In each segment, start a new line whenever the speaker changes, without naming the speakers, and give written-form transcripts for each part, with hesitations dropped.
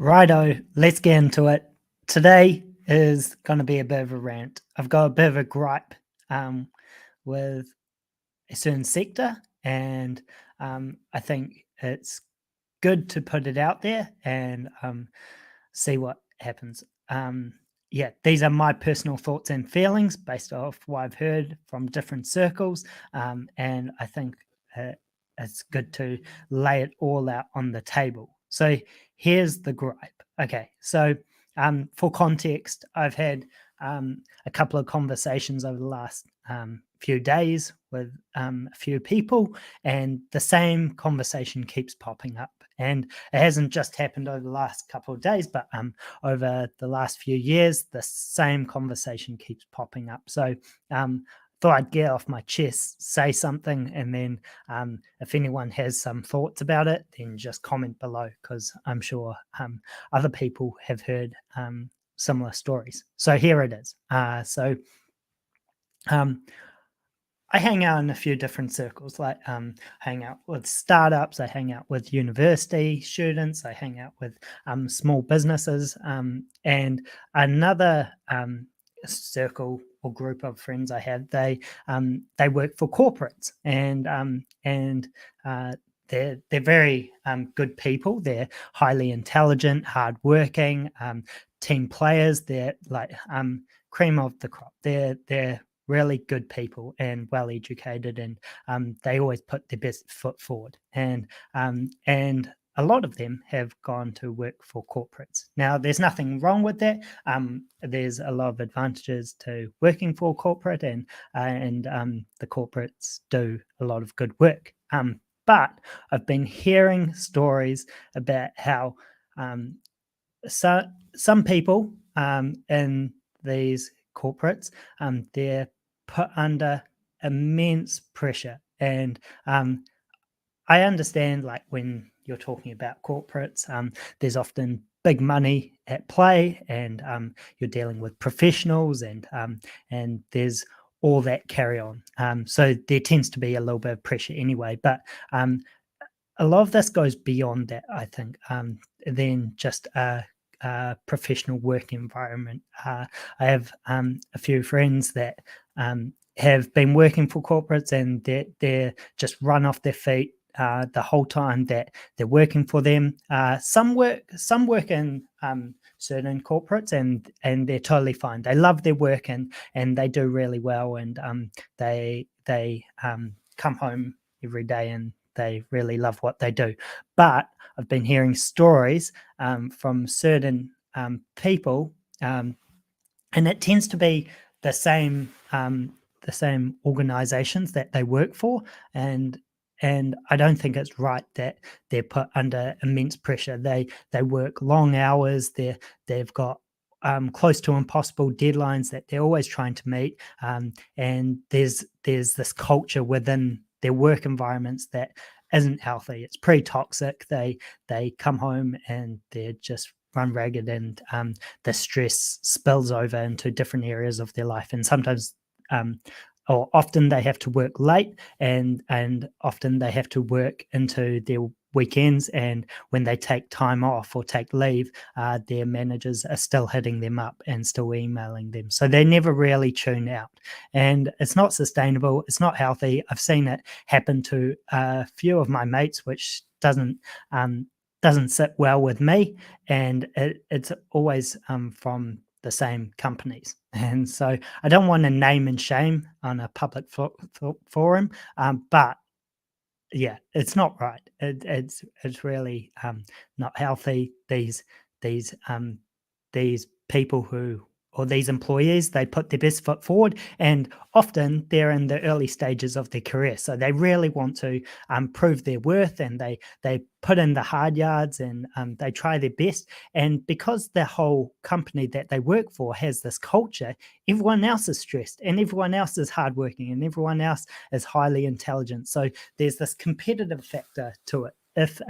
Righto, let's get into it. Today is going to be a bit of a rant. I've got a bit of a gripe um, with a certain sector, and I think it's good to put it out there and see what happens. Yeah, these are my personal thoughts and feelings based off what I've heard from different circles, and I think uh, it's good to lay it all out on the table. So here's the gripe. Okay, so for context, I've had a couple of conversations over the last few days with a few people, and the same conversation keeps popping up. And it hasn't just happened over the last couple of days, but over the last few years, the same conversation keeps popping up. So thought I'd get off my chest, say something, and then if anyone has some thoughts about it, then just comment below because I'm sure other people have heard similar stories. So here it is. Um, I hang out in a few different circles, like hang out with startups, I hang out with university students, I hang out with small businesses, and another circle or group of friends I have, they work for corporates, and they're very good people. They're highly intelligent, hardworking, team players. They're like cream of the crop. They're really good people and well educated, and they always put their best foot forward. And a lot of them have gone to work for corporates. Now, there's nothing wrong with that. There's a lot of advantages to working for corporate, and the corporates do a lot of good work. But I've been hearing stories about how some people in these corporates, they're put under immense pressure. And I understand, like, when you're talking about corporates, there's often big money at play, and you're dealing with professionals, and there's all that carry on. So there tends to be a little bit of pressure anyway. But a lot of this goes beyond that, I think, than just a professional work environment. I have a few friends that have been working for corporates, and they're just run off their feet the whole time that they're working for them. Some work in certain corporates, and they're totally fine. They love their work, and they do really well, and they come home every day and they really love what they do. But I've been hearing stories from certain people, and it tends to be the same organizations that they work for, and I don't think it's right that they're put under immense pressure. They work long hours. They've got close to impossible deadlines that they're always trying to meet, and there's this culture within their work environments that isn't healthy. It's pretty toxic. They come home and they're just run ragged, and the stress spills over into different areas of their life. And sometimes, or often, they have to work late, and often they have to work into their weekends. And when they take time off or take leave, their managers are still hitting them up and still emailing them. So they never really tune out, and it's not sustainable. It's not healthy. I've seen it happen to a few of my mates, which doesn't sit well with me, and it's always from the same companies. And so I don't want to name and shame on a public forum, but yeah, it's not right. It's really not healthy. These people who, or these employees, they put their best foot forward, and often they're in the early stages of their career, so they really want to prove their worth, and they put in the hard yards, and they try their best. And because the whole company that they work for has this culture, everyone else is stressed, and everyone else is hardworking, and everyone else is highly intelligent. So there's this competitive factor to it. If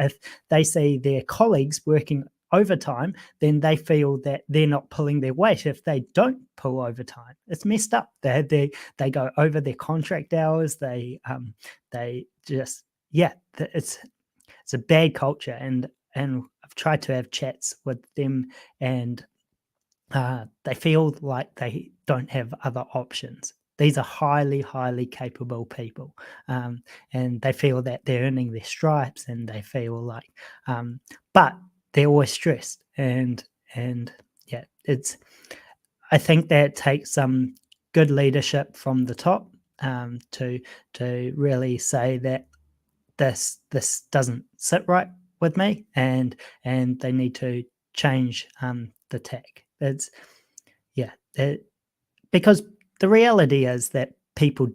they see their colleagues working overtime, then they feel that they're not pulling their weight if they don't pull overtime. It's messed up. They go over their contract hours. They just, yeah, it's a bad culture, and I've tried to have chats with them, and they feel like they don't have other options. These are highly, highly capable people, um, and they feel that they're earning their stripes, and they feel like, but they're always stressed, and yeah, it's. I think that takes some good leadership from the top, to really say that this doesn't sit right with me, and they need to change the tack. It's yeah, because the reality is that people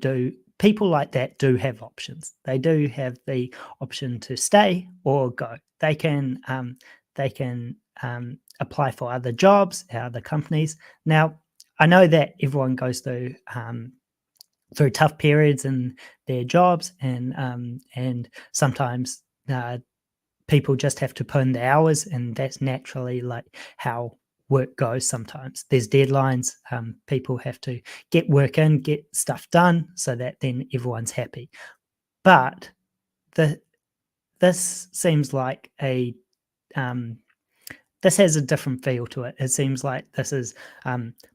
like that do have options. They do have the option to stay or go. They can apply for other jobs at other companies. Now, I know that everyone goes through tough periods in their jobs, and sometimes people just have to put in the hours, and that's naturally like how work goes. Sometimes there's deadlines. People have to get work in, get stuff done, so that then everyone's happy. But the this seems like a um, this has a different feel to it. It seems like this is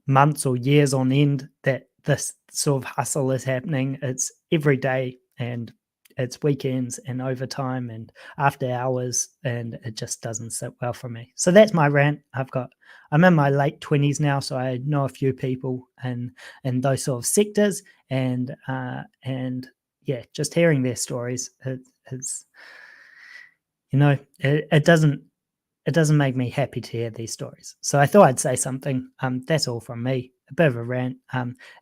months or years on end that this sort of hustle is happening. It's every day, and it's weekends and overtime and after hours, and it just doesn't sit well for me. So that's my rant. I'm in my late 20s now, so I know a few people in those sort of sectors, and yeah, just hearing their stories, it's it doesn't make me happy to hear these stories. So I thought I'd say something. That's all from me. A bit of a rant.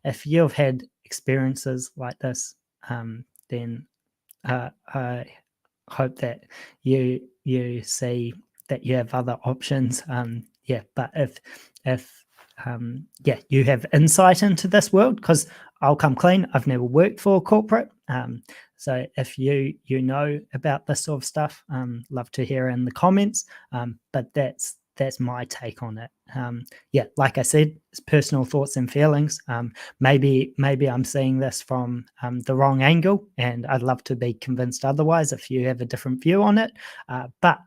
If you've had experiences like this, then I hope that you see that you have other options. Yeah, but if yeah, you have insight into this world, because I'll come clean. I've never worked for a corporate. So if you know about this sort of stuff, love to hear in the comments. But that's my take on it. Yeah, like I said, it's personal thoughts and feelings. Maybe I'm seeing this from the wrong angle, and I'd love to be convinced otherwise if you have a different view on it. But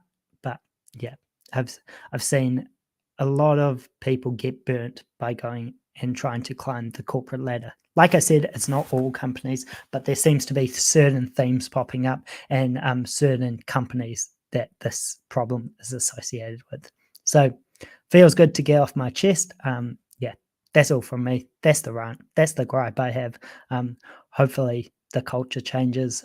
yeah, I've seen a lot of people get burnt by going and trying to climb the corporate ladder. Like I said, it's not all companies, but there seems to be certain themes popping up, and certain companies that this problem is associated with. So feels good to get off my chest. Yeah, that's all from me. That's the rant. That's the gripe I have. Hopefully the culture changes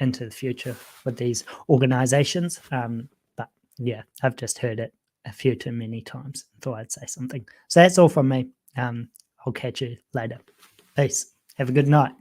into the future with these organizations. But yeah, I've just heard it a few too many times. Thought I'd say something. So that's all from me. I'll catch you later. Peace. Have a good night.